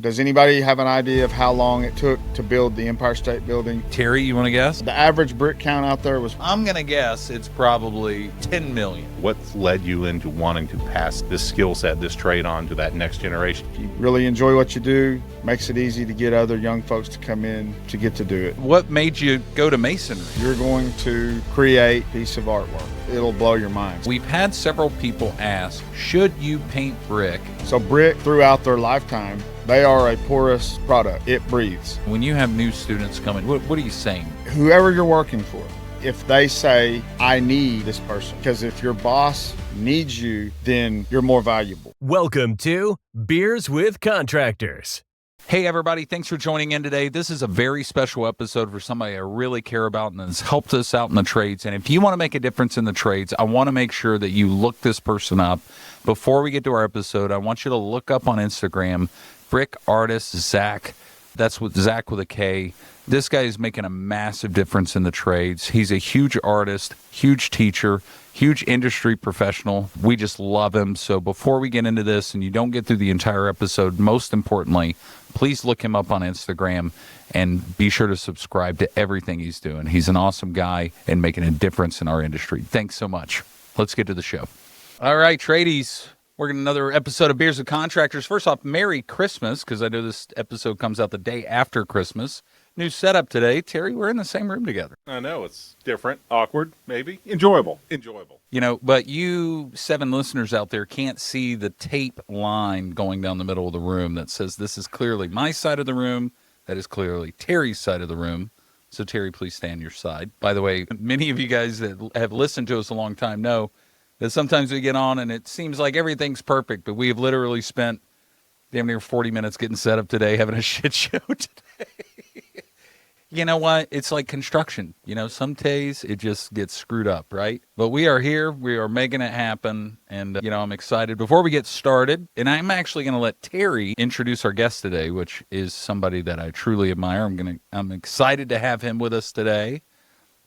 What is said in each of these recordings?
Does anybody have an idea of how long it took to build the Empire State Building? Terry, you want to guess? The average brick count out there was... I'm going to guess it's probably 10 million. What's led you into wanting to pass this skill set, this trade on to that next generation? If you really enjoy what you do, makes it easy to get other young folks to come in to get to do it. What made you go to Masonry? You're going to create a piece of artwork. It'll blow your mind. We've had several people ask, should you paint brick? So brick, throughout their lifetime, they are a porous product. It breathes. When you have new students coming, what are you saying? Whoever you're working for, if they say, I need this person, because if your boss needs you, then you're more valuable. Welcome to Beers with Contractors. Hey everybody, thanks for joining in today. This is a very special episode for somebody I really care about and has helped us out in the trades. And if you want to make a difference in the trades, I want to make sure that you look this person up. Before we get to our episode, I want you to look up on Instagram, brick artist Zack. That's with Zack with a K. This guy is making a massive difference in the trades. He's a huge artist, huge teacher, huge industry professional. We just love him. So before we get into this and you don't get through the entire episode, most importantly, please look him up on Instagram and be sure to subscribe to everything he's doing. He's an awesome guy and making a difference in our industry. Thanks so much. Let's get to the show. All right, tradies. We're getting another episode of Beers with Contractors. First off, Merry Christmas, because I know this episode comes out the day after Christmas. New setup today. Terry, we're in the same room together. I know, it's different, awkward, maybe. Enjoyable. You know, but you 7 listeners out there can't see the tape line going down the middle of the room that says this is clearly my side of the room. That is clearly Terry's side of the room. So, Terry, please stay on your side. By the way, many of you guys that have listened to us a long time know that sometimes we get on and it seems like everything's perfect, but we have literally spent damn near 40 minutes getting set up today, having a shit show today. You know what? It's like construction. You know, some days it just gets screwed up, right? But we are here. We are making it happen. And, you know, I'm excited. Before we get started, and I'm actually going to let Terry introduce our guest today, which is somebody that I truly admire. I'm excited to have him with us today.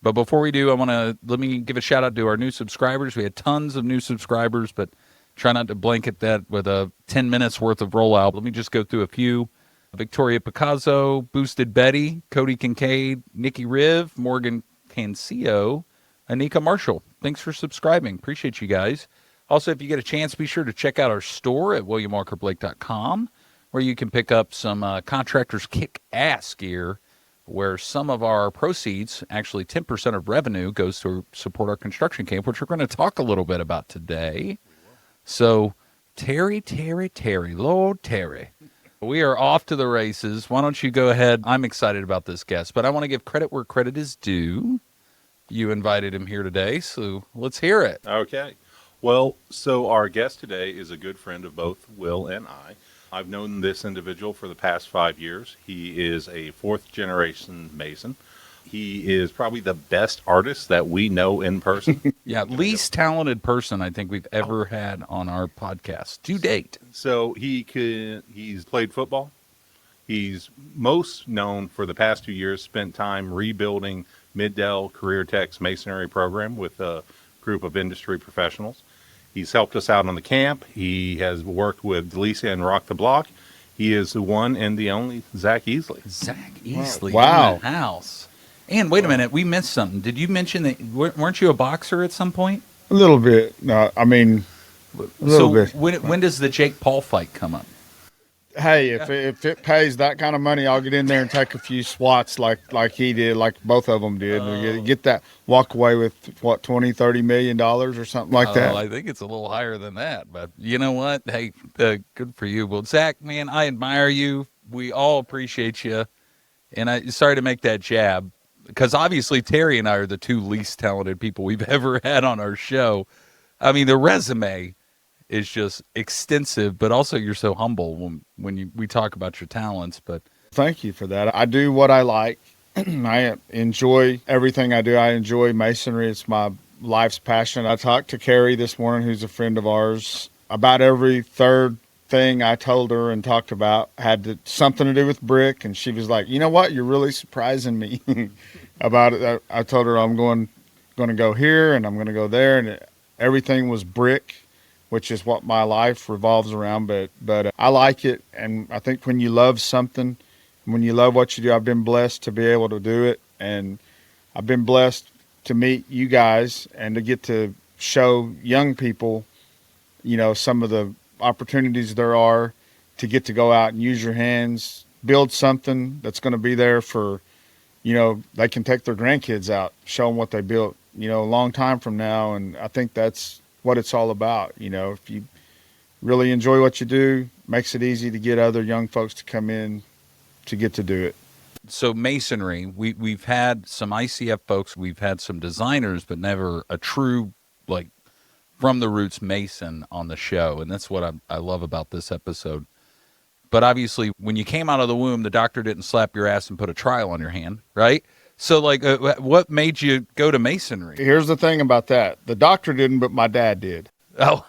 But before we do, let me give a shout out to our new subscribers. We had tons of new subscribers, but try not to blanket that with a 10 minutes worth of rollout. Let me just go through a few. Victoria Picasso, Boosted Betty, Cody Kincaid, Nikki Riv, Morgan Cancillo, Anika Marshall. Thanks for subscribing. Appreciate you guys. Also, if you get a chance, be sure to check out our store at williamwalkerblake.com, where you can pick up some Contractors kick-ass gear, where some of our proceeds, actually 10% of revenue, goes to support our construction camp, which we're going to talk a little bit about today. So, Terry, Lord Terry. We are off to the races. Why don't you go ahead? I'm excited about this guest, but I want to give credit where credit is due. You invited him here today, so let's hear it. Okay. Well, so our guest today is a good friend of both Will and I. I've known this individual for the past 5 years. He is a 4th-generation Mason. He is probably the best artist that we know in person. Yeah, least talented person I think we've ever had on our podcast to date. So he's played football. He's most known for the past 2 years, spent time rebuilding Mid-Dell Career Tech's masonry program with a group of industry professionals. He's helped us out on the camp. He has worked with Delisa and Rock the Block. He is the one and the only Zach Easley. Zach Easley Wow. In the house. And wait a minute, we missed something. Did you mention that, weren't you a boxer at some point? A little bit. No, I mean, a little bit. When does the Jake Paul fight come up? Hey, if it pays that kind of money, I'll get in there and take a few swats like he did, like both of them did. And get that, walk away with, what, $20-30 million or something like that? I think it's a little higher than that. But you know what? Hey, good for you. Well, Zach, man, I admire you. We all appreciate you. And sorry to make that jab, because obviously Terry and I are the 2 least talented people we've ever had on our show. I mean, the resume is just extensive, but also you're so humble when we talk about your talents. But Thank you for that. I do what I like. I enjoy everything I do. I enjoy masonry. It's my life's passion. I talked to Carrie this morning, who's a friend of ours, about every third thing I told her and talked about had something to do with brick, and she was like, you know what, you're really surprising me about it. I told her I'm going to go here and I'm going to go there, and everything was brick which is what my life revolves around. But I like it, and I think when you love something, when you love what you do, I've been blessed to be able to do it, and I've been blessed to meet you guys and to get to show young people, some of the opportunities there are to get to go out and use your hands, build something that's going to be there for, they can take their grandkids out, show them what they built, a long time from now. And I think that's what it's all about. If you really enjoy what you do, makes it easy to get other young folks to come in to get to do it. So masonry, we've had some ICF folks, we've had some designers, but never a true, like, from the roots mason on the show. And that's what I love about this episode. But obviously, when you came out of the womb, the doctor didn't slap your ass and put a trial on your hand, right? So, like, what made you go to masonry? Here's the thing about that. The doctor didn't, but my dad did. Oh,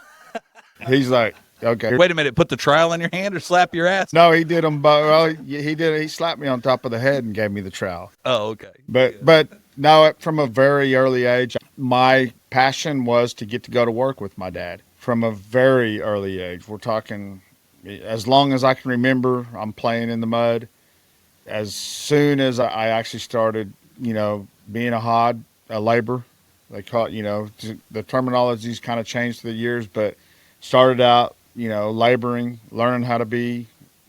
He's like, okay. wait a minute, put the trial on your hand or slap your ass? No, he did them both. Well, he did. He slapped me on top of the head and gave me the trowel. Oh, okay. But no, from a very early age, my passion was to get to go to work with my dad. From a very early age, we're talking as long as I can remember, I'm playing in the mud. As soon as I actually started, being a hod, a labor, they call it, the terminology's kind of changed through the years, but started out, laboring, learning how to be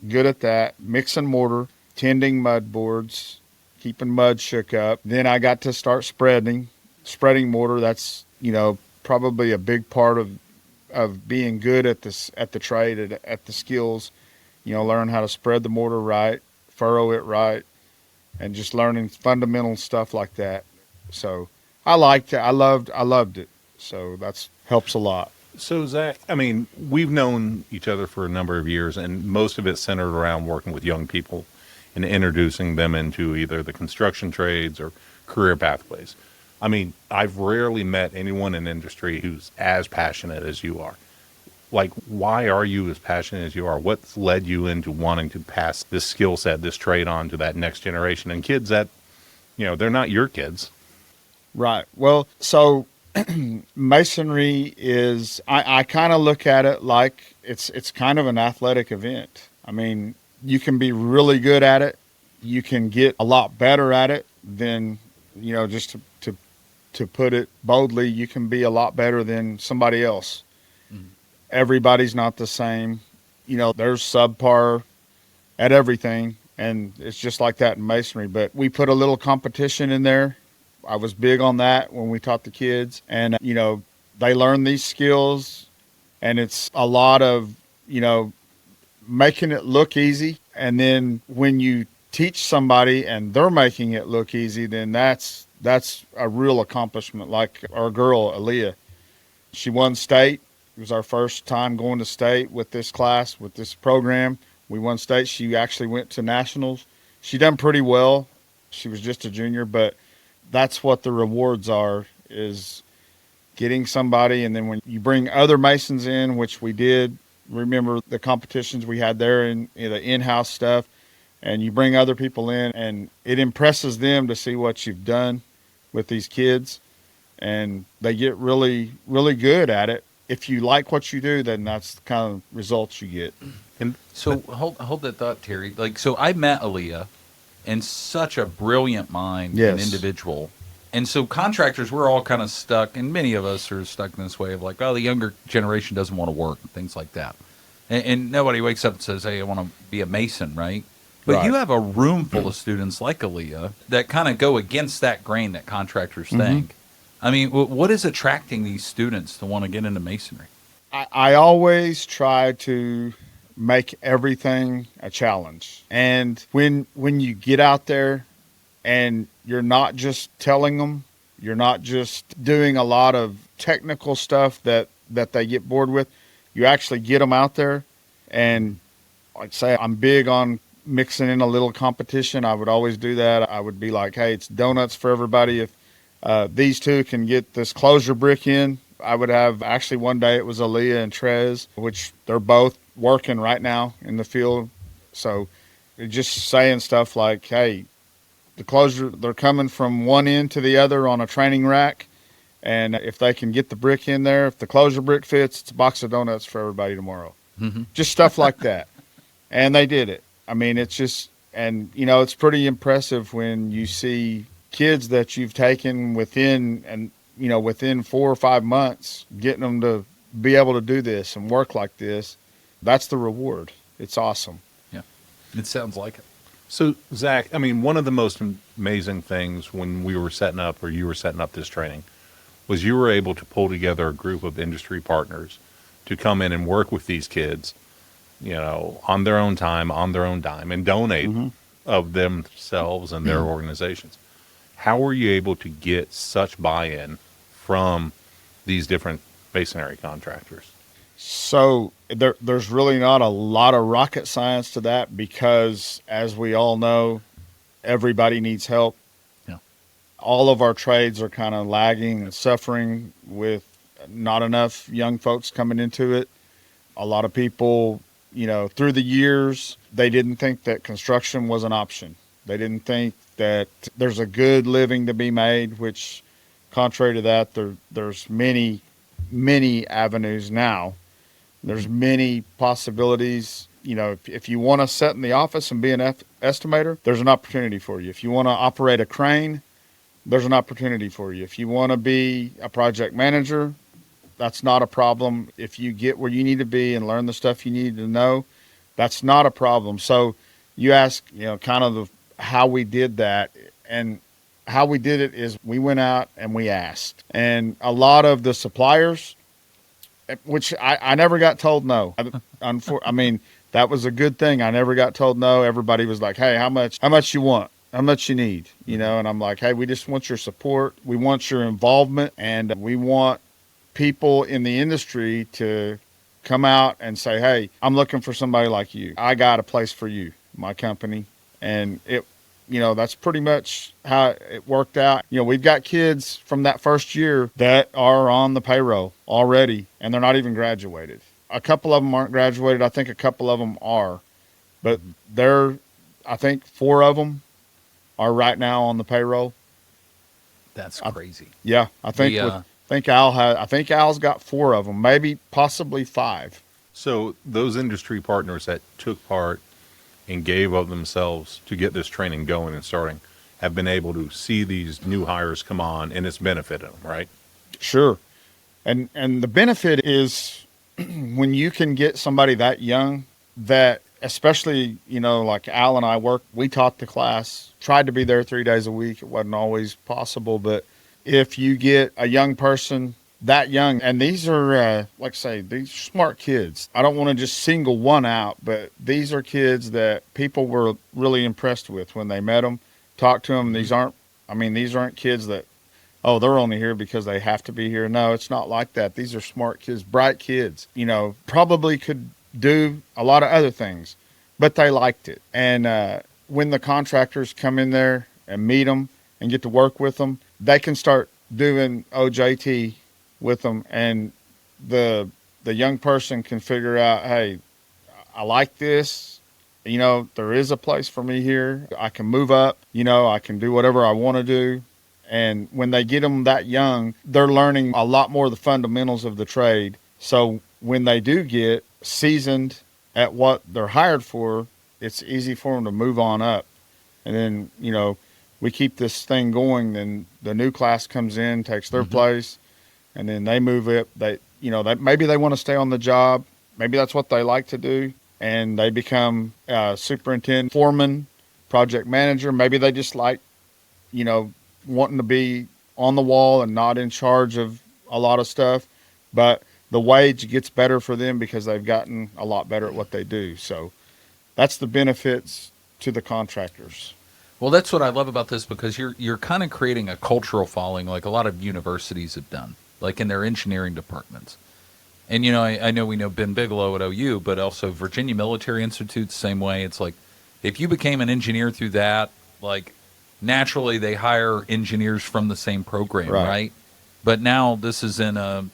good at that, mixing mortar, tending mud boards, keeping mud shook up. Then I got to start spreading mortar. That's, probably a big part of being good at this, at the trade, at the skills, learn how to spread the mortar right, furrow it right, and just learning fundamental stuff like that. So I liked it. I loved it. So that's helps a lot. So, Zach, I mean, we've known each other for a number of years, and most of it centered around working with young people and introducing them into either the construction trades or career pathways. I mean, I've rarely met anyone in industry who's as passionate as you are. Like, why are you as passionate as you are? What's led you into wanting to pass this skill set, this trade on to that next generation and kids that, they're not your kids? Right. Well, so masonry is, I kind of look at it like it's kind of an athletic event. I mean, you can be really good at it. You can get a lot better at it than, just to put it boldly, you can be a lot better than somebody else. Mm-hmm. Everybody's not the same. There's subpar at everything, and it's just like that in masonry. But we put a little competition in there. I was big on that when we taught the kids, and they learn these skills, and it's a lot of making it look easy. And then when you teach somebody and they're making it look easy, then that's a real accomplishment. Like our girl Aaliyah, she won state. It was our first time going to state with this class, with this program. We won state. She actually went to nationals. She done pretty well. She was just a junior, but that's what the rewards are, is getting somebody. And then when you bring other masons in, which we did, remember the competitions we had there in the in-house stuff, and you bring other people in, and it impresses them to see what you've done with these kids, and they get really, really good at it. If you like what you do, then that's the kind of results you get. And so hold that thought, Terry. Like, so I met Aaliyah, and such a brilliant mind and individual. And so contractors, we're all kind of stuck, and many of us are stuck in this way of like, oh, the younger generation doesn't want to work and things like that. And nobody wakes up and says, hey, I want to be a mason, right? But you have a room full of students like Aaliyah that kind of go against that grain that contractors think. I mean, what is attracting these students to want to get into masonry? I always try to make everything a challenge. And when you get out there and you're not just telling them, you're not just doing a lot of technical stuff that they get bored with, you actually get them out there. And like say, I'm big on mixing in a little competition. I would always do that. I would be like, hey, it's donuts for everybody. If these two can get this closure brick in, I would have, actually one day it was Aaliyah and Trez, which they're both working right now in the field. So just saying stuff like, hey, the closure, they're coming from one end to the other on a training rack, And if they can get the brick in there, if the closure brick fits, it's a box of donuts for everybody tomorrow. Just stuff like that. And they did it. I mean, it's just, and it's pretty impressive when you see kids that you've taken within 4 or 5 months, getting them to be able to do this and work like this. That's the reward. It's awesome. Yeah, it sounds like it. So, Zach, I mean, one of the most amazing things when we were setting up, or you were setting up this training, was you were able to pull together a group of industry partners to come in and work with these kids, on their own time, on their own dime, and donate of themselves and their organizations. How were you able to get such buy-in from these different masonry contractors? So there's really not a lot of rocket science to that because, as we all know, everybody needs help. Yeah. All of our trades are kind of lagging and suffering with not enough young folks coming into it. A lot of people, through the years, they didn't think that construction was an option. They didn't think that there's a good living to be made, which, contrary to that, there's many, many avenues now. There's many possibilities. If you want to sit in the office and be an estimator, there's an opportunity for you. If you want to operate a crane, there's an opportunity for you. If you want to be a project manager, that's not a problem. If you get where you need to be and learn the stuff you need to know, that's not a problem. So you ask, kind of how we did that. And how we did it is we went out and we asked. And a lot of the suppliers, which I never got told no. I mean, that was a good thing. I never got told no. Everybody was like, hey, how much you want? How much you need? And I'm like, hey, we just want your support. We want your involvement. And we want people in the industry to come out and say, hey, I'm looking for somebody like you. I got a place for you, my company. And that's pretty much how it worked out. We've got kids from that first year that are on the payroll already, and they're not even graduated. A couple of them aren't graduated. I think a couple of them are. But I think 4 of them are right now on the payroll. That's crazy. Yeah, I think I think Al's got 4 of them, maybe possibly 5. So those industry partners that took part and gave of themselves to get this training going and starting have been able to see these new hires come on, and it's benefited them, right? Sure. And the benefit is when you can get somebody that young, that especially, like Al and I we taught the class, tried to be there 3 days a week. It wasn't always possible, but if you get a young person that young, and these are, like I say, these are smart kids. I don't want to just single one out, but these are kids that people were really impressed with when they met them, talked to them. These aren't kids that, oh, they're only here because they have to be here. No, it's not like that. These are smart kids, bright kids, probably could do a lot of other things, but they liked it. And when the contractors come in there and meet them and get to work with them, they can start doing OJT with them, and the young person can figure out, hey, I like this, there is a place for me here. I can move up, I can do whatever I want to do. And when they get them that young, they're learning a lot more of the fundamentals of the trade. So when they do get seasoned at what they're hired for, it's easy for them to move on up. And then, we keep this thing going, then the new class comes in, takes their place, and then they move up. Maybe they want to stay on the job. Maybe that's what they like to do. And they become superintendent, foreman, project manager. Maybe they just like, wanting to be on the wall and not in charge of a lot of stuff. But the wage gets better for them because they've gotten a lot better at what they do. So that's the benefits to the contractors. Well, that's what I love about this, because you're kind of creating a cultural following like a lot of universities have done, like in their engineering departments. And, I know we know Ben Bigelow at OU, but also Virginia Military Institute, same way. It's like if you became an engineer through that, like naturally they hire engineers from the same program, right? But now this is in a,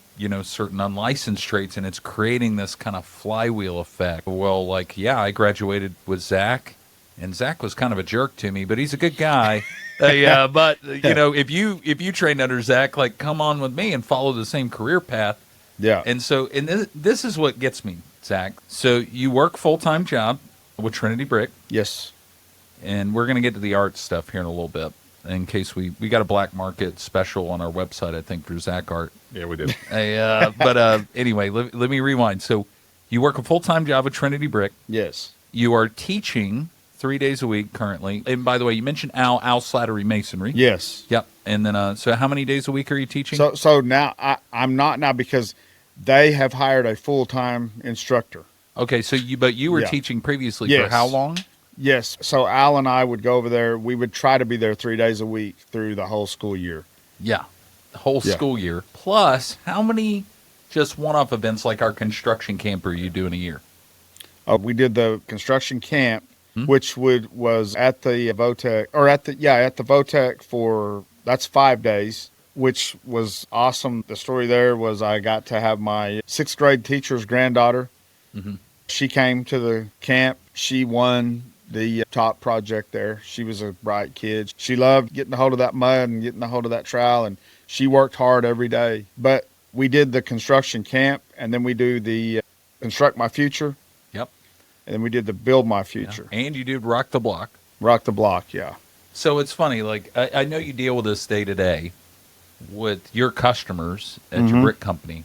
certain unlicensed trades, and it's creating this kind of flywheel effect. Well, like, yeah, I graduated with Zack, And Zach was kind of a jerk to me, but he's a good guy. But you know, if you train under Zach, like, come on with me and follow the same career path. Yeah. And so, this is what gets me, Zach. So you work full-time job with Trinity Brick, Yes. and we're going to get to the art stuff here in a little bit. In case we got a black market special on our website, I think, for Zach art. Yeah, we did. But anyway, let me rewind. So you work a full-time job with Trinity Brick. Yes. You are teaching 3 days a week currently. And by the way, you mentioned Al Slattery Masonry. Yes. Yep. And then, so how many days a week are you teaching? So now I'm not now because they have hired a full-time instructor. Okay, so you were Yeah. teaching previously Yes. for how long? Yes. So Al and I would go over there. We would try to be there 3 days a week through the whole school year. Yeah, the whole Yeah. school year. Plus, how many just one-off events like our construction camp are you doing a year? We did the construction camp, which was at the Votech at the Votech for that's 5 days, which was awesome. The story there was I got to have my 6th grade teacher's granddaughter. Mm-hmm. She came to the camp. She won the top project there. She was a bright kid. She loved getting a hold of that mud and getting a hold of that trowel, and she worked hard every day. But we did the construction camp, and then we do the Construct My Future, Yep. and then we did the Build My Yeah. Future. And you did Rock the Block. Rock the Block, yeah. So it's funny, like, I know you deal with this day to day with your customers at your brick company,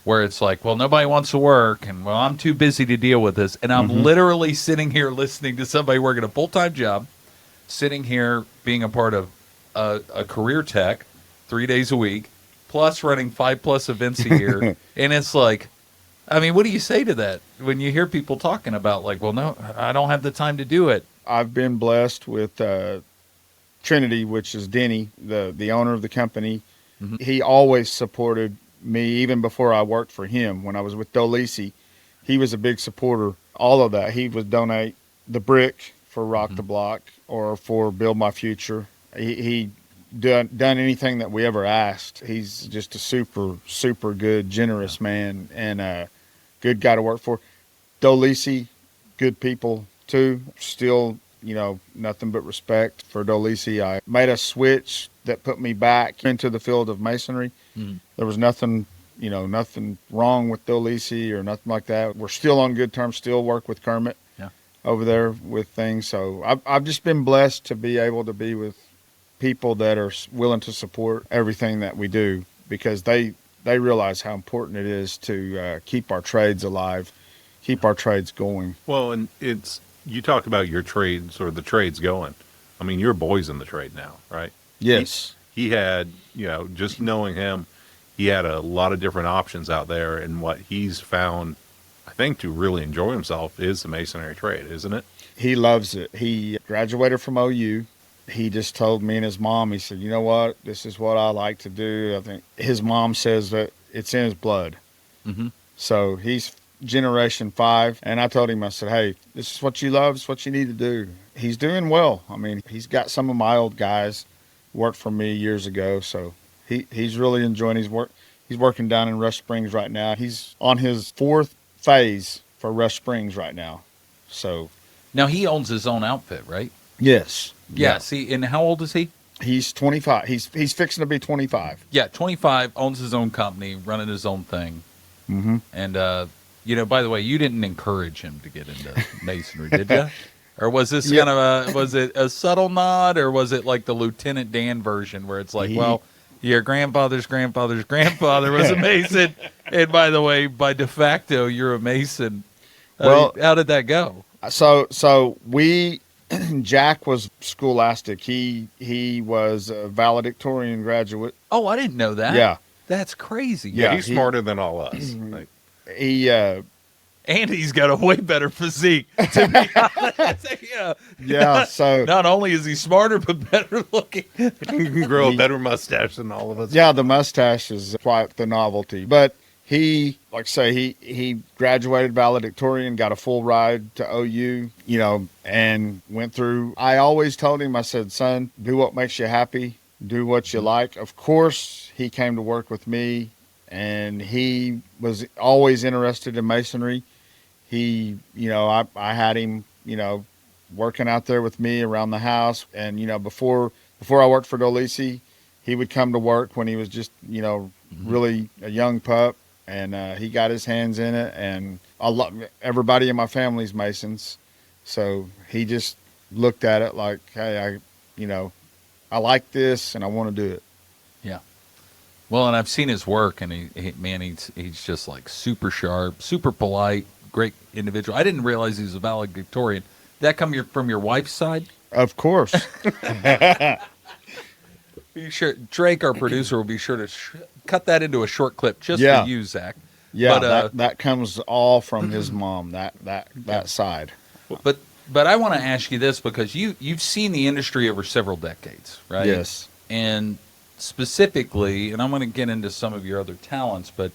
where it's like, well, nobody wants to work, and, well, I'm too busy to deal with this. And I'm literally sitting here listening to somebody working a full-time job, sitting here being a part of a career tech 3 days a week, plus running 5+ events a year. And it's like, I mean, what do you say to that when you hear people talking about, like, well, no, I don't have the time to do it? I've been blessed with Trinity, which is Denny, the owner of the company. He always supported me, even before I worked for him. When I was with Dolisi, he was a big supporter. All of that. He would donate the brick for Rock the Block or for Build My Future. He done anything that we ever asked. He's just a super good, generous man and a good guy to work for. Dolisi, good people too. Still, nothing but respect for Dolisi. I made a switch that put me back into the field of masonry. There was nothing wrong with Dolisi or nothing like that. We're still on good terms, still work with Kermit over there with things. So I've just been blessed to be able to be with people that are willing to support everything that we do, because they realize how important it is to keep our trades alive, keep our trades going. Well, and you talk about your trades or the trades going. I mean, your boy's in the trade now, right? Yes. He had, just knowing him, he had a lot of different options out there, and what he's found, I think, to really enjoy himself is the masonry trade, isn't it? He loves it. He graduated from OU. He just told me and his mom, he said, you know what, this is what I like to do. I think his mom says that it's in his blood. So he's generation 5. And I told him, I said, hey, this is what you love. It's what you need to do. He's doing well. I mean, he's got some of my old guys worked for me years ago. So he's really enjoying his work. He's working down in Rush Springs right now. He's on his 4th phase for Rush Springs right now. So Now, he owns his own outfit, right? yes. Yeah. See, and how old is he? He's 25. He's fixing to be 25. Yeah, 25, owns his own company, running his own thing. And, by the way, you didn't encourage him to get into masonry, did you? Or was this kind of was it a subtle nod, or was it like the Lieutenant Dan version where it's like, well, your grandfather's grandfather was a mason, and by the way, by de facto, you're a mason. Well, how did that go? So Jack was scholastic. He was a valedictorian graduate. Oh, I didn't know that. Yeah. That's crazy. Yeah. He's smarter than all us. Like, He And he's got a way better physique, to be honest. yeah. So Not only is he smarter, but better looking. he can grow a better mustache than all of us. yeah, the mustache is quite the novelty. But he, like I say, he graduated valedictorian, got a full ride to OU, and went through. I always told him, I said, son, do what makes you happy, do what you like. Of course, he came to work with me, and he was always interested in masonry. He, I had him, working out there with me around the house. And, before I worked for Dolisi, he would come to work when he was just, really a young pup. And he got his hands in it. And everybody in my family's Masons. So he just looked at it like, hey, I like this and I want to do it. Yeah. Well, and I've seen his work, and he's just like super sharp, super polite, great individual. I didn't realize he was a valedictorian. Did that come from your wife's side? Of course. Be sure Drake, our producer, will be sure to cut that into a short clip just Yeah. for you, Zach. Yeah, But, that comes all from his mom, that side. But I want to ask you this, because you've seen the industry over several decades, right? Yes. And specifically, and I'm going to get into some of your other talents, but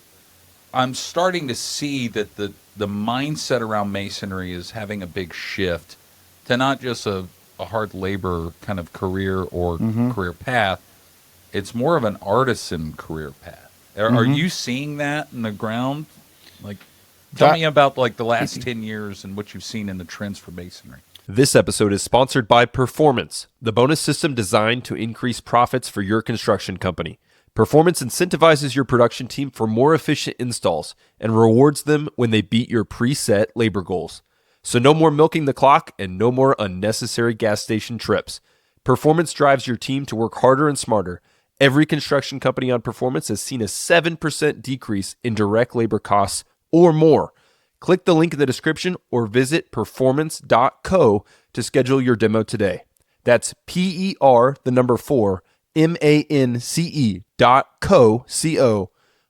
I'm starting to see that the mindset around masonry is having a big shift to not just a hard labor kind of career or career path. It's more of an artisan career path. Are you seeing that in the ground? Like, tell me about like the last 10 years and what you've seen in the trends for masonry. This episode is sponsored by Performance, the bonus system designed to increase profits for your construction company. Performance incentivizes your production team for more efficient installs and rewards them when they beat your preset labor goals. So no more milking the clock and no more unnecessary gas station trips. Performance drives your team to work harder and smarter. Every construction company on Performance has seen a 7% decrease in direct labor costs or more. Click the link in the description or visit performance.co to schedule your demo today. That's PER4 MANCE.co.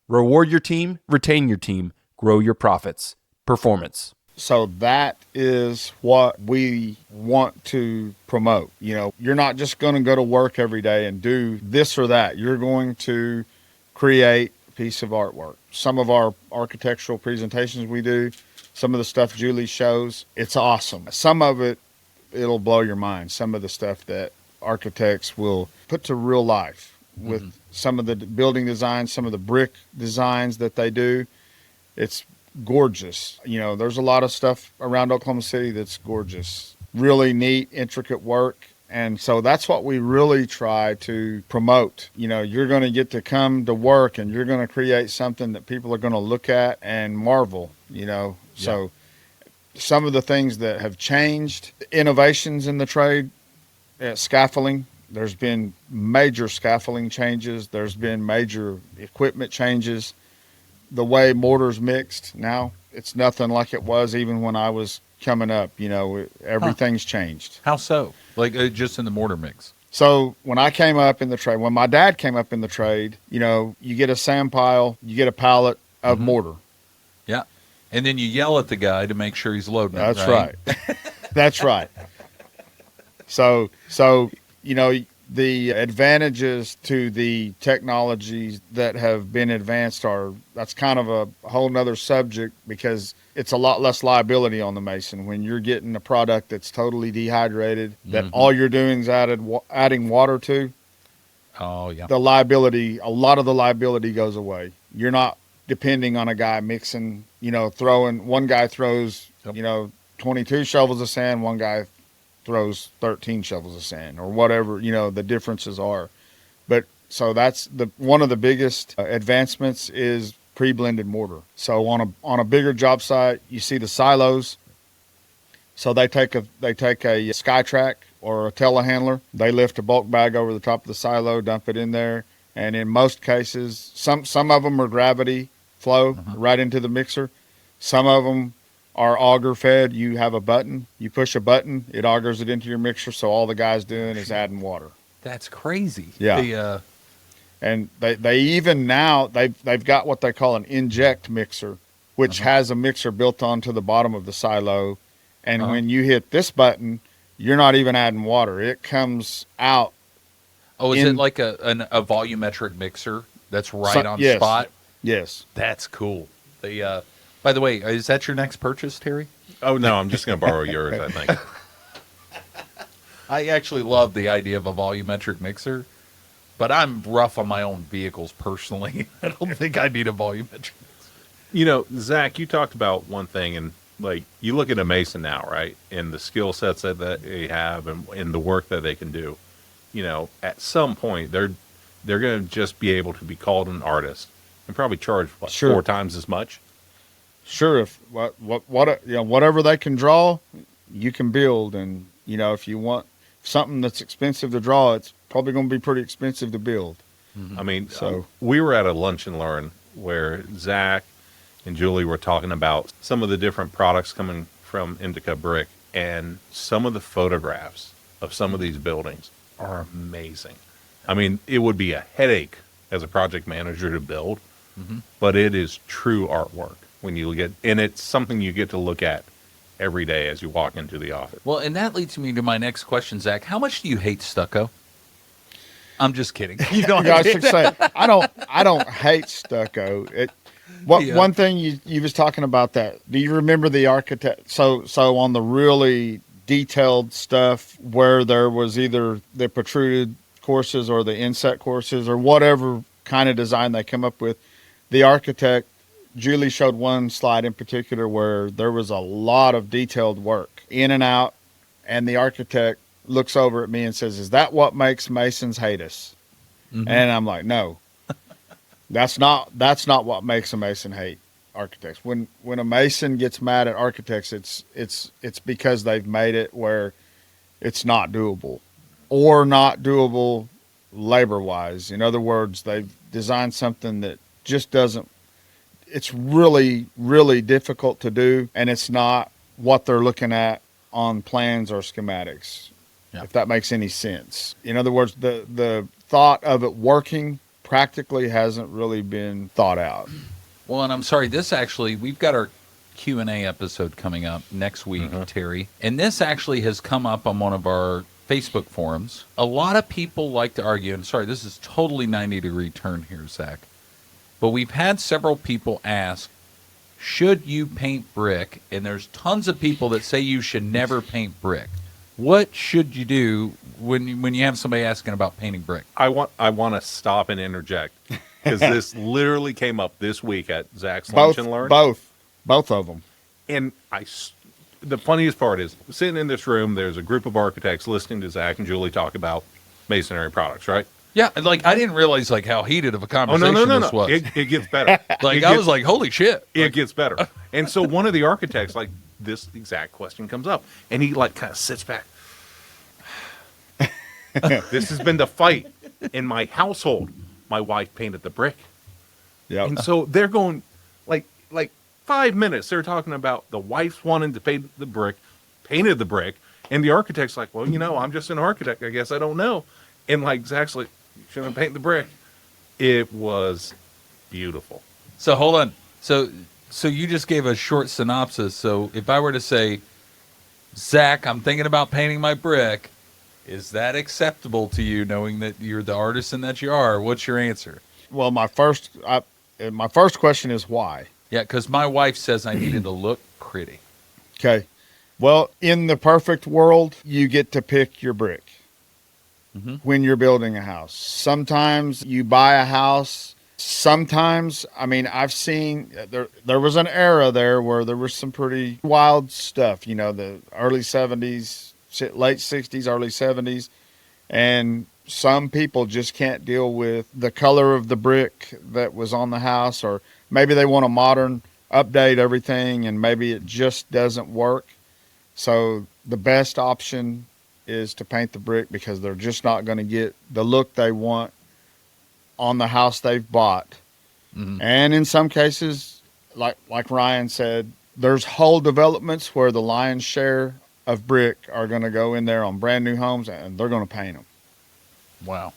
Reward your team, retain your team, grow your profits. Performance. So that is what we want to promote. You're not just going to go to work every day and do this or that. You're going to create a piece of artwork. Some of our architectural presentations we do, some of the stuff Julie shows, it's awesome. Some of it'll blow your mind. Some of the stuff that architects will put to real life with some of the building designs, some of the brick designs that they do. It's gorgeous. There's a lot of stuff around Oklahoma City that's gorgeous, really neat, intricate work. And so that's what we really try to promote. You're going to get to come to work and you're going to create something that people are going to look at and marvel, So some of the things that have changed, innovations in the trade, scaffolding, there's been major scaffolding changes. There's been major equipment changes. The way mortar's mixed now, it's nothing like it was even when I was coming up. Everything's changed. How so? Like just in the mortar mix? So when I came up in the trade, when my dad came up in the trade, you get a sand pile, you get a pallet of mortar. Yeah. And then you yell at the guy to make sure he's loading it. That's right. That's right. So the advantages to the technologies that have been advanced that's kind of a whole nother subject, because it's a lot less liability on the mason when you're getting a product that's totally dehydrated, that all you're doing is adding water to. Oh, yeah. A lot of the liability goes away. You're not depending on a guy mixing, one guy throws, 22 shovels of sand, one guy throws 13 shovels of sand, or whatever, the differences are. But so that's one of the biggest advancements is pre-blended mortar. So on a bigger job site, you see the silos. So they take a SkyTrack or a telehandler. They lift a bulk bag over the top of the silo, dump it in there. And in most cases, some of them are gravity flow right into the mixer. Some of them are auger fed. You have a button, you push a button, it augers it into your mixer. So all the guy's doing is adding water. That's crazy. Yeah. And they even now they've got what they call an inject mixer, which has a mixer built onto the bottom of the silo. And when you hit this button, you're not even adding water. It comes out. Oh, is it like a volumetric mixer that's right on spot? Yes. That's cool. By the way, is that your next purchase, Terry? Oh, no, I'm just going to borrow yours, I think. I actually love the idea of a volumetric mixer, but I'm rough on my own vehicles personally. I don't think I need a volumetric mixer. Zach, you talked about one thing, and like you look at a mason now, right? And the skill sets that they have and the work that they can do, you know, at some point they're going to just be able to be called an artist and probably charge what, Sure. 4 times as much. Sure, if whatever they can draw, you can build. And you know, if you want something that's expensive to draw, it's probably going to be pretty expensive to build. I mean, So- we were at a lunch and learn where Zach and Julie were talking about some of the different products coming from Indica Brick, and some of the photographs of some of these buildings are amazing. I mean, it would be a headache as a project manager to build, but it is true artwork when you get, and it's something you get to look at every day as you walk into the office. Well, and that leads me to my next question, Zach. How much do you hate stucco? I'm just kidding. You don't. Yeah, I should say I don't hate stucco. Yeah. One thing you was talking about that. Do you remember the architect? So on the really detailed stuff where there was either the protruded courses or the inset courses or whatever kind of design they come up with, the architect, Julie showed one slide in particular where there was a lot of detailed work in and out, and the architect looks over at me and says, "Is that what makes Masons hate us?" And I'm like, "No, that's not what makes a Mason hate architects. When a Mason gets mad at architects, it's because they've made it where it's not doable, or not doable labor wise. In other words, they've designed something that just doesn't. It's really, really difficult to do, and it's not what they're looking at on plans or schematics." Yeah. If that makes any sense. In other words, the thought of it working practically hasn't really been thought out. Well, and I'm sorry, we've got our Q&A episode coming up next week, Terry. And this actually has come up on one of our Facebook forums. A lot of people like to argue, and sorry, this is totally 90-degree turn here, Zach. But we've had several people ask, should you paint brick? And there's tons of people that say you should never paint brick. What should you do when you have somebody asking about painting brick? I want to stop and interject because this literally came up this week at Zach's Lunch and Learn. Both of them. And the funniest part is sitting in this room, there's a group of architects listening to Zach and Julie talk about masonry products, right? Yeah, like I didn't realize like how heated of a conversation this was. It gets better. I was like, holy shit. It gets better. And so one of the architects, like, this exact question comes up, and he like kind of sits back. This has been the fight in my household. My wife painted the brick. Yeah. And so they're going like 5 minutes. They're talking about the wife's wanting to paint the brick, painted the brick, and the architect's like, well, I'm just an architect. I guess I don't know. And like Zach's like, you shouldn't paint the brick. It was beautiful. So hold on. So you just gave a short synopsis. So if I were to say, Zach, I'm thinking about painting my brick, is that acceptable to you, knowing that you're the artisan that you are? What's your answer? Well, my first question is why. Yeah, because my wife says I needed to look pretty. Okay. Well, in the perfect world, you get to pick your brick when you're building a house. Sometimes you buy a house. Sometimes, I mean, I've seen there was an era there where there was some pretty wild stuff, the early 70s, late 60s, early 70s. And some people just can't deal with the color of the brick that was on the house, or maybe they want a modern update everything and maybe it just doesn't work. So the best option is to paint the brick because they're just not going to get the look they want on the house they've bought. And in some cases, like Ryan said, there's whole developments where the lion's share of brick are going to go in there on brand new homes and they're going to paint them. Wow.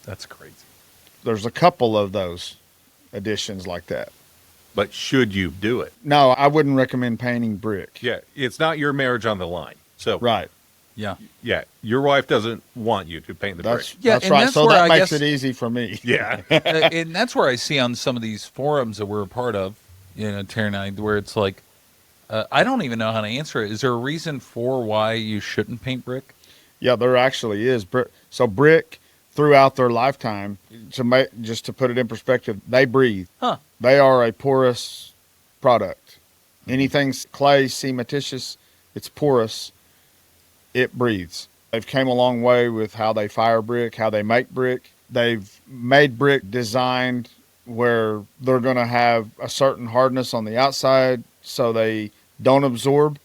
That's crazy. There's a couple of those additions like that. But should you do it? No, I wouldn't recommend painting brick. Yeah, it's not your marriage on the line. So Right. Yeah. yeah, your wife doesn't want you to paint the brick. Yeah, That's and right. that's So where that I makes guess- it easy for me. Yeah. And that's where I see on some of these forums that we're a part of, Terry and I, where it's like, I don't even know how to answer it. Is there a reason for why you shouldn't paint brick? Yeah, there actually is. So brick, throughout their lifetime, just to put it in perspective, they breathe. Huh. They are a porous product. Anything's clay, cementitious, it's porous, it breathes. They've came a long way with how they fire brick, how they make brick. They've made brick designed where they're going to have a certain hardness on the outside so they don't absorb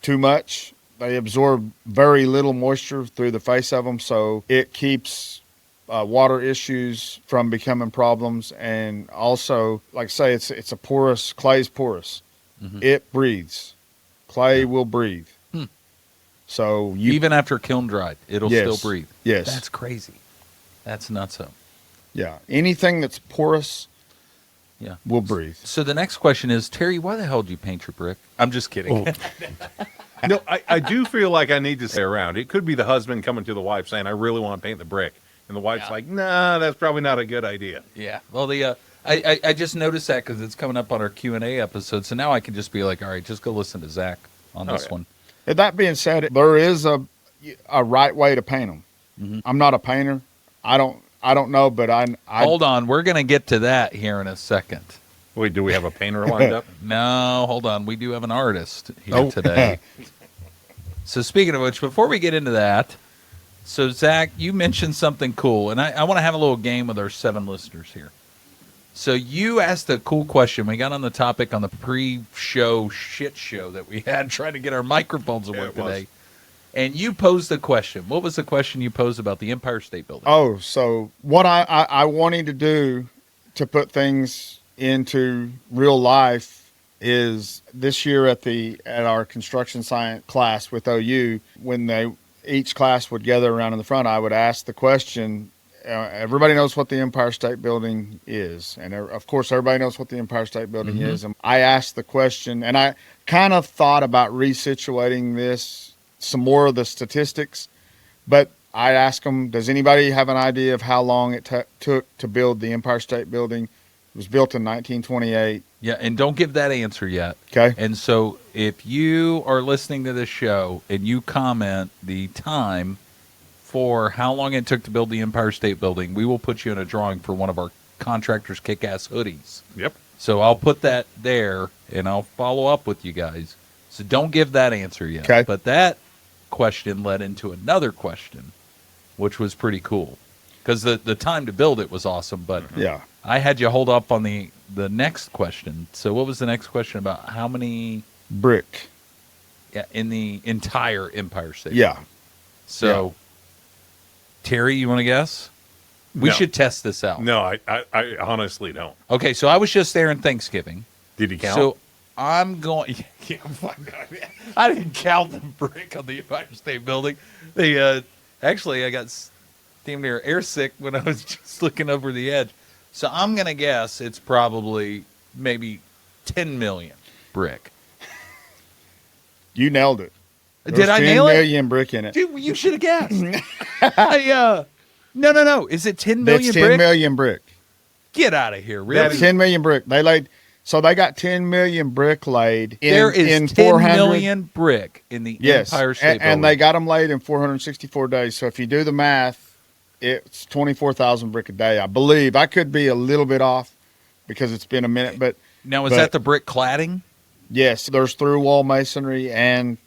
too much. They absorb very little moisture through the face of them, so it keeps water issues from becoming problems. And also, like I say, it's a porous, clay's porous. It breathes. Clay will breathe. So even after kiln dried, it'll still breathe. Yes. That's crazy. That's nutso. Yeah. Anything that's porous will breathe. So the next question is, Terry, why the hell did you paint your brick? I'm just kidding. No, I do feel like I need to stay around. It could be the husband coming to the wife saying, I really want to paint the brick. And the wife's like, nah, that's probably not a good idea. Yeah. Well, I just noticed that because it's coming up on our Q&A episode. So now I can just be like, all right, just go listen to Zach on this one. And that being said, there is a right way to paint them. I'm not a painter. I don't know, but I hold on. We're going to get to that here in a second. Wait, do we have a painter lined up? No, hold on. We do have an artist here today. So speaking of which, before we get into that, so Zach, you mentioned something cool, and I want to have a little game with our 7 listeners here. So you asked a cool question. We got on the topic on the pre-show shit show that we had trying to get our microphones to work today. And you posed a question. What was the question you posed about the Empire State Building? Oh, so what I wanted to do to put things into real life is this year at our construction science class with OU, when each class would gather around in the front, I would ask the question. Everybody knows what the Empire State Building is, and of course everybody knows what the Empire State Building is. And I asked the question, and I kind of thought about resituating this, some more of the statistics, but I asked them, does anybody have an idea of how long it took to build the Empire State Building? It was built in 1928. Yeah, and don't give that answer yet. Okay. And so if you are listening to this show and you comment the time for how long it took to build the Empire State Building, we will put you in a drawing for one of our Contractors Kick-Ass hoodies. Yep. So I'll put that there, and I'll follow up with you guys. So don't give that answer yet. Okay. But that question led into another question, which was pretty cool. Because the time to build it was awesome, but Yeah. I had you hold up on the next question. So what was the next question about how many Brick. in the entire Empire State? Yeah. So, Terry, you want to guess? We No. should test this out. No, I honestly don't. Okay, so I was just there in Thanksgiving. Did he count? So I'm going. Yeah, fuck, I didn't count the brick on the Empire State Building. Actually, I got damn near airsick when I was just looking over the edge. So I'm gonna guess it's probably maybe 10 million brick. You nailed it. Did I nail it? 10 million brick in it. Dude, you should have guessed. No. Is it 10 million That's 10 brick? million brick. Get out of here, really? That's 10 million brick. They got 10 million brick laid There is in 10 400 million brick in the Empire State Building. and they got them laid in 464 days. So if you do the math, it's 24,000 brick a day, I believe. I could be a little bit off because it's been a minute, but Now, is that the brick cladding? yes, there's through wall masonry and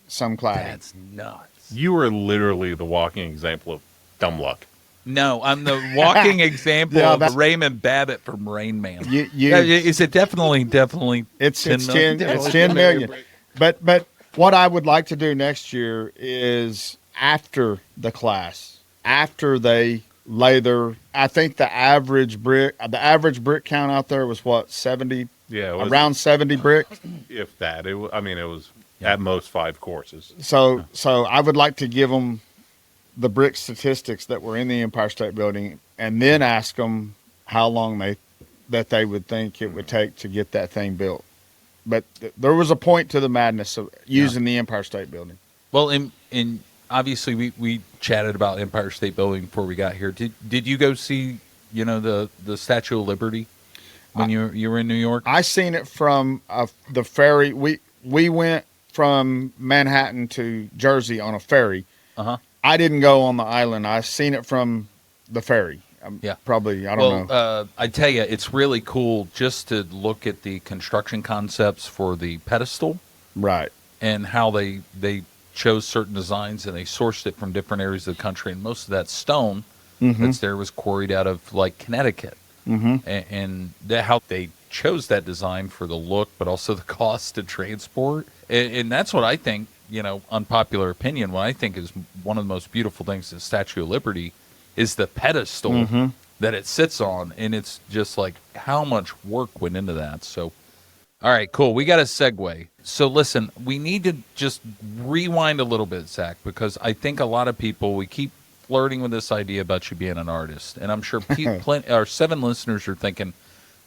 some cladding. That's nuts. You are literally the walking example of dumb luck. No, I'm the walking example Yeah, of Raymond Babbitt from Rain Man. You- Is it definitely It's 10 million? 10 it's 10 million. But what I would like to do next year is after the class, after they lay I think the average brick count out there was what, 70? Yeah, it was, Around 70 brick. if that. It was at most 5 courses. So I would like to give them the brick statistics that were in the Empire State Building, and then ask them how long they would think it would take to get that thing built. But there was a point to the madness of using the Empire State Building. Well, in obviously we chatted about Empire State Building before we got here. Did you go see the Statue of Liberty when you were in New York? I seen it from the ferry. We went from Manhattan to Jersey on a ferry. Uh-huh. I didn't go on the island. I seen it from the ferry, Yeah. Probably, I don't know. I tell you, it's really cool just to look at the construction concepts for the pedestal Right. and how they chose certain designs and they sourced it from different areas of the country. And most of that stone that's there was quarried out of like Connecticut. And how they chose that design for the look, but also the cost to transport. And that's what I think, unpopular opinion, what I think is one of the most beautiful things in Statue of Liberty is the pedestal that it sits on. And it's just like how much work went into that. So, all right, cool. We got a segue. So listen, we need to just rewind a little bit, Zach, because I think a lot of people, we keep flirting with this idea about you being an artist. And I'm sure our 7 listeners are thinking,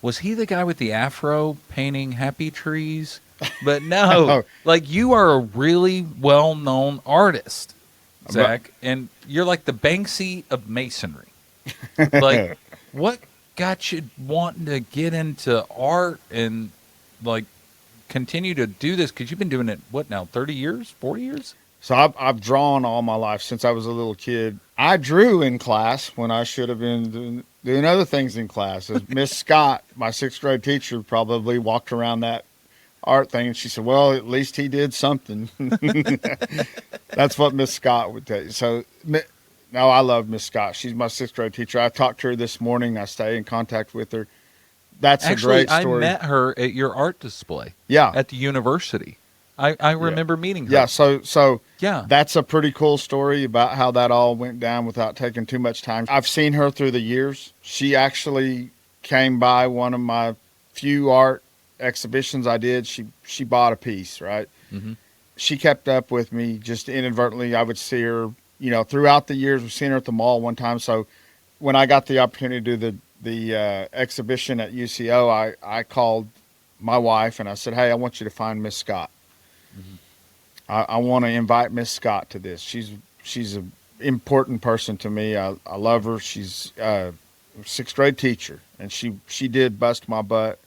was he the guy with the afro painting happy trees? But no, like you are a really well-known artist, Zach, and you're like the Banksy of masonry. Like, what got you wanting to get into art and like continue to do this? Because you've been doing it, what now, 30 years, 40 years? So I've drawn all my life since I was a little kid. I drew in class when I should have been doing other things in class. As Miss Scott, my 6th grade teacher, probably walked around that art thing and she said, well, at least he did something. That's what Miss Scott would tell you. So no, I love Miss Scott. She's my 6th grade teacher. I talked to her this morning. I stay in contact with her. That's Actually, a great story. I met her at your art display. Yeah. At the university. I remember meeting her. Yeah, so yeah, that's a pretty cool story about how that all went down without taking too much time. I've seen her through the years. She actually came by one of my few art exhibitions I did. She bought a piece, right? She kept up with me just inadvertently. I would see her, throughout the years. We've seen her at the mall one time. So when I got the opportunity to do the exhibition at UCO, I called my wife and I said, hey, I want you to find Miss Scott. I want to invite Miss Scott to this. She's an important person to me. I love her. She's a 6th grade teacher, and she did bust my butt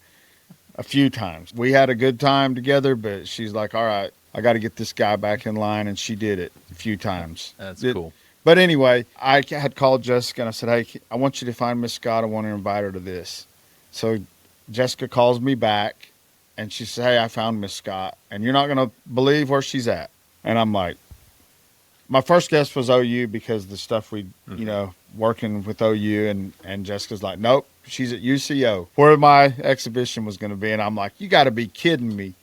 a few times. We had a good time together, but she's like, all right, I got to get this guy back in line, and she did it a few times. That's cool. But anyway, I had called Jessica, and I said, hey, I want you to find Miss Scott. I want to invite her to this. So Jessica calls me back. And she said, hey, I found Miss Scott, and you're not going to believe where she's at. And I'm like, my first guess was OU because the stuff we, working with OU. And Jessica's like, nope, she's at UCO, where my exhibition was going to be. And I'm like, you got to be kidding me.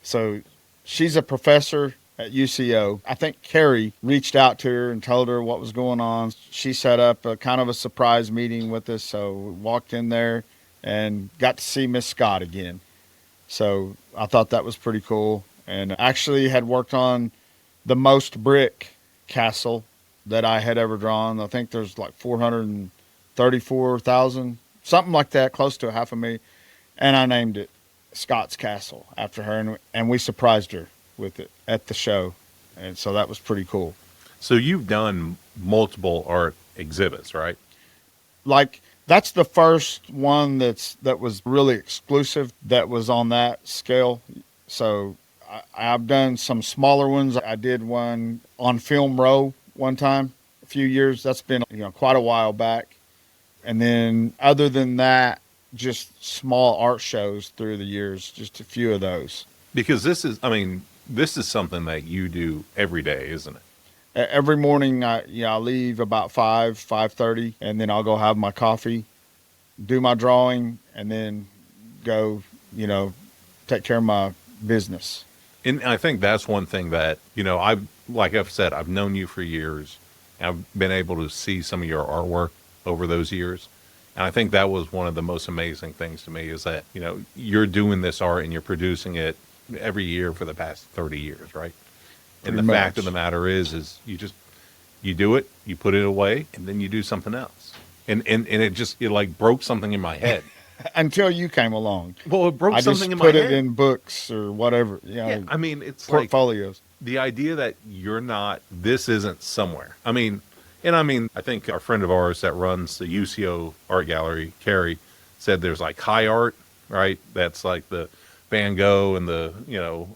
So she's a professor at UCO. I think Carrie reached out to her and told her what was going on. She set up a kind of a surprise meeting with us. So we walked in there and got to see Miss Scott again. So I thought that was pretty cool, and actually had worked on the most brick castle that I had ever drawn. I think there's like 434,000, something like that, close to $500,000. And I named it Scott's Castle after her, and we surprised her with it at the show. And so that was pretty cool. So you've done multiple art exhibits, right? Like, that's the first one that was really exclusive that was on that scale. So I've done some smaller ones. I did one on Film Row one time, a few years. That's been quite a while back. And then other than that, just small art shows through the years, just a few of those. Because this is something that you do every day, isn't it? Every morning, I leave about 5:30, and then I'll go have my coffee, do my drawing, and then go, take care of my business. And I think that's one thing that, like I've said, I've known you for years. I've been able to see some of your artwork over those years. And I think that was one of the most amazing things to me is that, you're doing this art and you're producing it every year for the past 30 years, right? And the fact of the matter is you do it, you put it away, and then you do something else. And it like broke something in my head. Until you came along. Well, it broke something in my head. I just put it in books or whatever. Yeah, I mean, it's portfolios. Like the idea that this isn't somewhere. I think our friend of ours that runs the UCO art gallery, Carrie, said there's like high art, right? That's like the Van Gogh and the,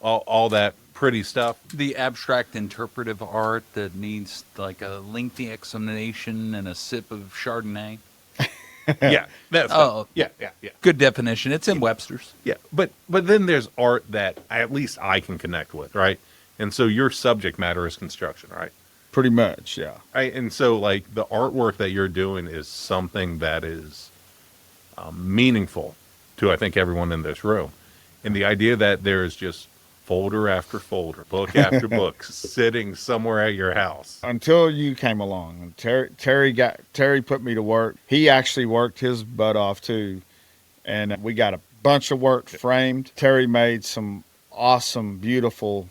all that pretty stuff. The abstract interpretive art that needs like a lengthy explanation and a sip of Chardonnay. Yeah, that's Oh, yeah. good definition. It's in Webster's. Yeah, but then there's art that at least I can connect with, right? And so your subject matter is construction, right? Pretty much, yeah. Right, and so like the artwork that you're doing is something that is meaningful to I think everyone in this room, and the idea that there's just folder after folder, book after book, sitting somewhere at your house. Until you came along, and Terry put me to work. He actually worked his butt off too, and we got a bunch of work framed. Terry made some awesome, beautiful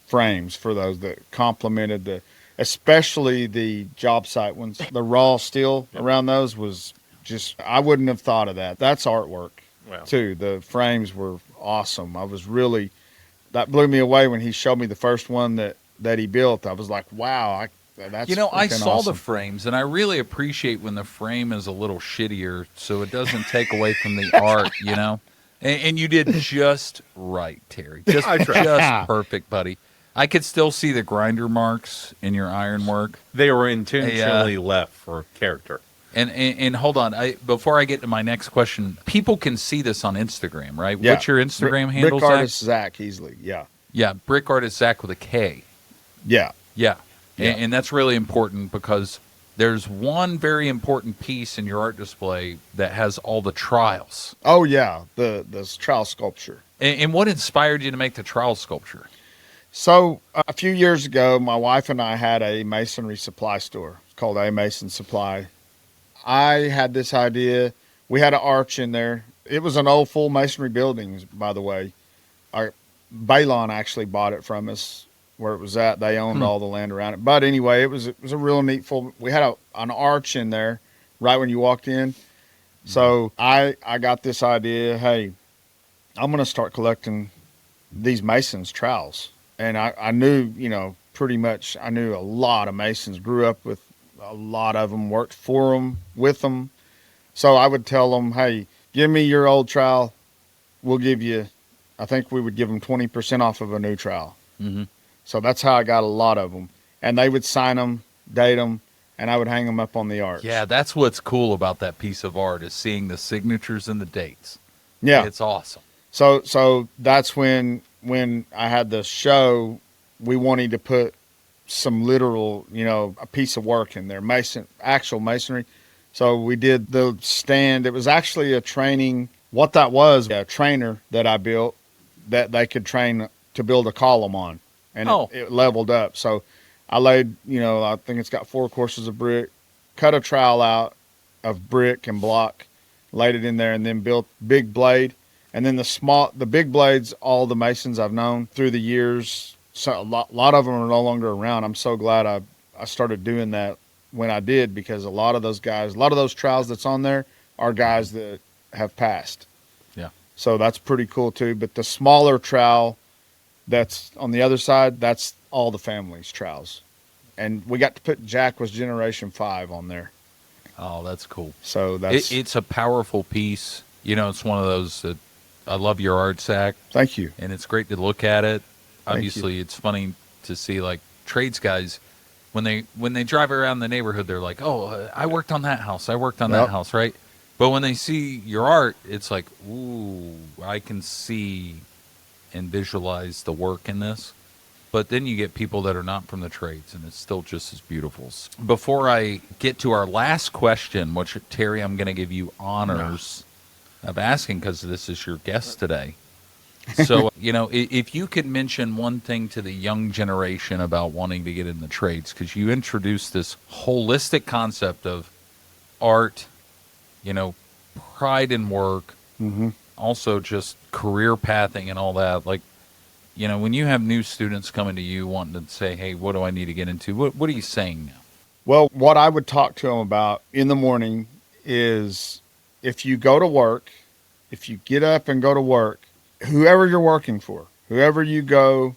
frames for those that complemented especially the job site ones. The raw steel around those was just, I wouldn't have thought of that. That's artwork too. The frames were awesome. That blew me away when he showed me the first one that he built. I was like, wow, that's I saw awesome. the frames, and I really appreciate when the frame is a little shittier so it doesn't take away from the art, And you did just right, Terry. Just perfect, buddy. I could still see the grinder marks in your ironwork. They were intentionally left for character. And hold on, before I get to my next question, people can see this on Instagram, right? Yeah. What's your Instagram handle, Brick Zach? artist Zach Easley. Yeah. Yeah, brick artist Zach with a K. Yeah. Yeah. Yeah. And that's really important because there's one very important piece in your art display that has all the trials. Oh yeah, the trowel sculpture. And what inspired you to make the trowel sculpture? So a few years ago, my wife and I had a masonry supply store. It's called A Mason Supply. I had this idea. We had an arch in there. It was an old full masonry building, by the way. Our Balon actually bought it from us where it was at. They owned all the land around it. But anyway, it was a real neat full. We had an arch in there right when you walked in. So I got this idea. Hey, I'm going to start collecting these masons' trowels. And I knew, pretty much I knew a lot of masons, grew up with a lot of them, worked for them, with them. So I would tell them, hey, give me your old trowel. We'll give you, I think we would give them 20% off of a new trowel. Mm-hmm. So that's how I got a lot of them. And they would sign them, date them, and I would hang them up on the arch. Yeah, that's what's cool about that piece of art is seeing the signatures and the dates. Yeah. It's awesome. So that's when I had the show, we wanted to put some literal, a piece of work in there, actual masonry. So we did the stand. It was actually a training. What that was, a trainer that I built that they could train to build a column on, and it leveled up. So I laid, I think it's got 4 courses of brick, cut a trowel out of brick and block, laid it in there, and then built big blade. And then the big blades, all the masons I've known through the years, so a lot of them are no longer around. I'm so glad I started doing that when I did, because a lot of those trowels that's on there are guys that have passed. Yeah. So that's pretty cool too. But the smaller trowel that's on the other side, that's all the family's trowels. And we got to put Jack was Generation 5 on there. Oh, that's cool. So it's a powerful piece. It's one of those that I love your art, Zach. Thank you. And it's great to look at it. Obviously, it's funny to see like trades guys when they drive around the neighborhood. They're like, "Oh, I worked on that house. I worked on that house." Right? But when they see your art, it's like, "Ooh, I can see and visualize the work in this." But then you get people that are not from the trades, and it's still just as beautiful. Before I get to our last question, which Terry, I'm going to give you honors of asking because this is your guest today. So, if you could mention one thing to the young generation about wanting to get in the trades, because you introduced this holistic concept of art, pride in work, also just career pathing and all that. Like, when you have new students coming to you wanting to say, hey, what do I need to get into? What are you saying now? Well, what I would talk to them about in the morning is if you go to work, if you get up and go to work, whoever you're working for, whoever you go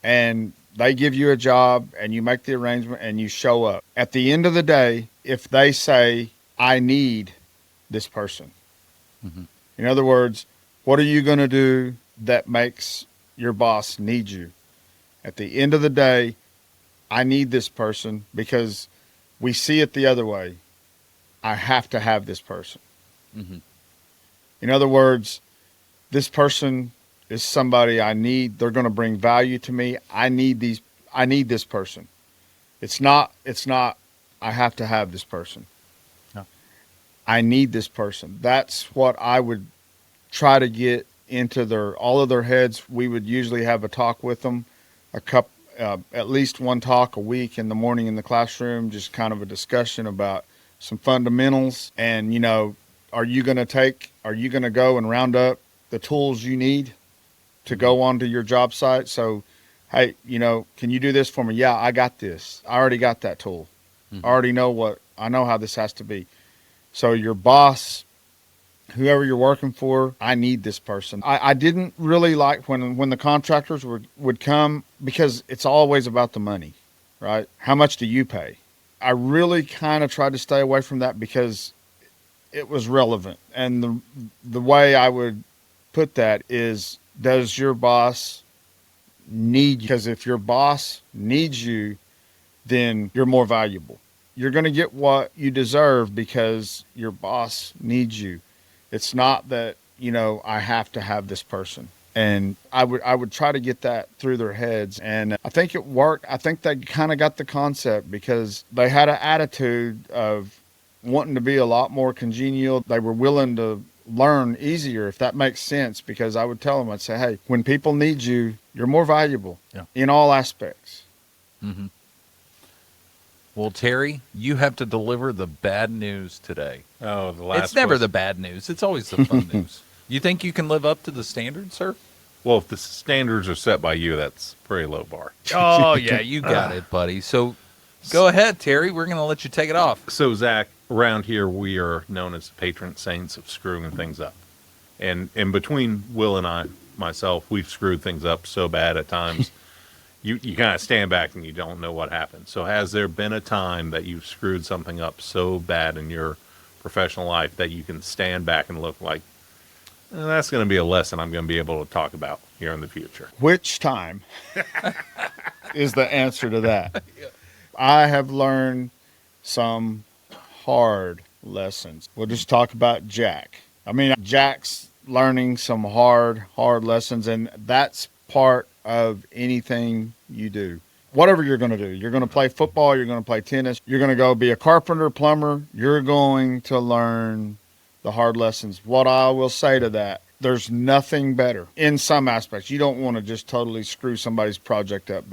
and they give you a job and you make the arrangement and you show up. At the end of the day, if they say, I need this person. Mm-hmm. In other words, what are you going to do that makes your boss need you? At the end of the day, I need this person because we see it the other way. I have to have this person. Mm-hmm. In other words, this person is somebody I need. They're going to bring value to me. I need this person. It's not, I have to have this person. No. I need this person. That's what I would try to get into all of their heads. We would usually have a talk with them, at least one talk a week in the morning in the classroom, just kind of a discussion about some fundamentals. And, are you going to go and round up the tools you need to go onto your job site? So, hey, can you do this for me? Yeah, I got this. I already got that tool. Mm-hmm. I know how this has to be. So your boss, whoever you're working for, I need this person. I didn't really like when the contractors would come, because it's always about the money, right? How much do you pay? I really kind of tried to stay away from that because it was relevant. And the way I would put that is, does your boss need you? Because if your boss needs you, then you're more valuable. You're going to get what you deserve because your boss needs you. It's not that, I have to have this person. And I would try to get that through their heads. And I think it worked. I think they kind of got the concept because they had an attitude of wanting to be a lot more congenial. They were willing to learn easier, if that makes sense, because I would tell them, I'd say, hey, when people need you, you're more valuable in all aspects. Mm-hmm. Well, Terry, you have to deliver the bad news today. Oh, the last It's never question. the bad news. It's always the fun news. You think you can live up to the standard, sir? Well, if the standards are set by you, that's a very low bar. Oh, yeah, you got it, buddy. So go ahead, Terry. We're going to let you take it off. So, Zach, around here, we are known as the patron saints of screwing things up. And between Will and myself, we've screwed things up so bad at times. You kind of stand back and you don't know what happened. So has there been a time that you've screwed something up so bad in your professional life that you can stand back and look like, that's going to be a lesson I'm going to be able to talk about here in the future? Which time is the answer to that. I have learned some hard lessons. We'll just talk about Jack. Jack's learning some hard lessons, and that's part of anything you do. Whatever you're going to do. You're going to play football, you're going to play tennis, you're going to go be a carpenter, plumber, you're going to learn the hard lessons. What I will say to that, there's nothing better in some aspects. You don't want to just totally screw somebody's project up,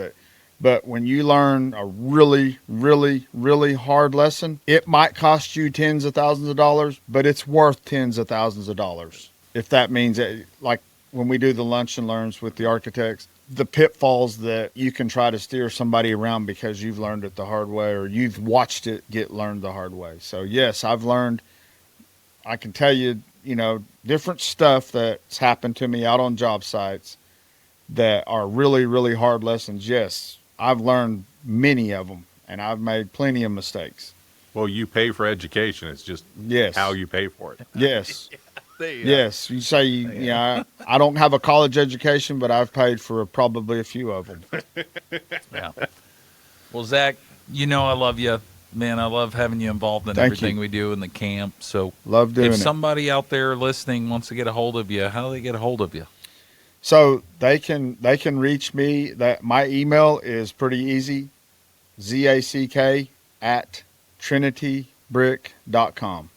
but when you learn a really, really, really hard lesson, it might cost you tens of thousands of dollars, but it's worth tens of thousands of dollars. If that means that, like when we do the lunch and learns with the architects, the pitfalls that you can try to steer somebody around because you've learned it the hard way or you've watched it get learned the hard way. So yes, I've learned, I can tell you, different stuff that's happened to me out on job sites that are really, really hard lessons. Yes, I've learned many of them, and I've made plenty of mistakes. Well, you pay for education. It's just how you pay for it. Yes. Yes. You say, I don't have a college education, but I've paid for probably a few of them. Yeah. Well, Zach, I love you. Man, I love having you involved in everything we do in the camp. So love doing it. If somebody out there listening wants to get a hold of you, how do they get a hold of you? So they can reach me. My email is pretty easy. zack@trinitybrick.com.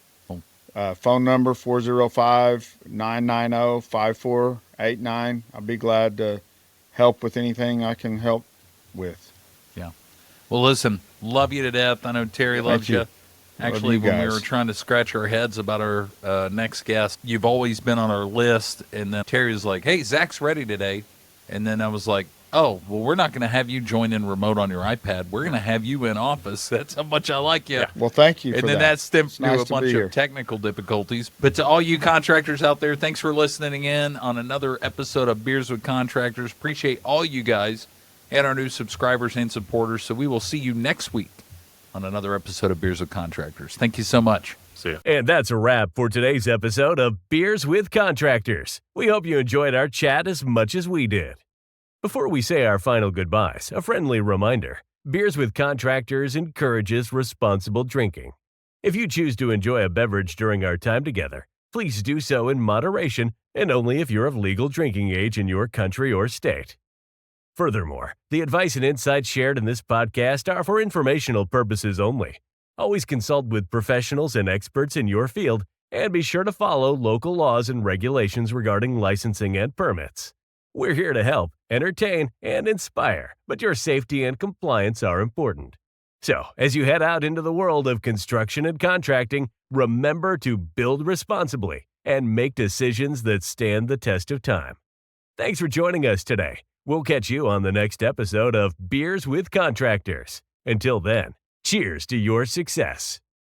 Phone number 405-990-5489. I'll be glad to help with anything I can help with. Yeah. Well, listen, love you to death. I know Terry loves you. Actually, when we were trying to scratch our heads about our next guest, you've always been on our list. And then Terry was like, hey, Zach's ready today. And then I was like, oh, well, we're not going to have you join in remote on your iPad. We're going to have you in office. That's how much I like you. Yeah. Well, thank you for that. And then that stemmed through a bunch of technical difficulties. But to all you contractors out there, thanks for listening in on another episode of Beers with Contractors. Appreciate all you guys and our new subscribers and supporters. So we will see you next week on another episode of Beers with Contractors. Thank you so much. See ya. And that's a wrap for today's episode of Beers with Contractors. We hope you enjoyed our chat as much as we did. Before we say our final goodbyes, a friendly reminder. Beers with Contractors encourages responsible drinking. If you choose to enjoy a beverage during our time together, please do so in moderation and only if you're of legal drinking age in your country or state. Furthermore, the advice and insights shared in this podcast are for informational purposes only. Always consult with professionals and experts in your field, and be sure to follow local laws and regulations regarding licensing and permits. We're here to help, entertain, and inspire, but your safety and compliance are important. So, as you head out into the world of construction and contracting, remember to build responsibly and make decisions that stand the test of time. Thanks for joining us today. We'll catch you on the next episode of Beers with Contractors. Until then, cheers to your success.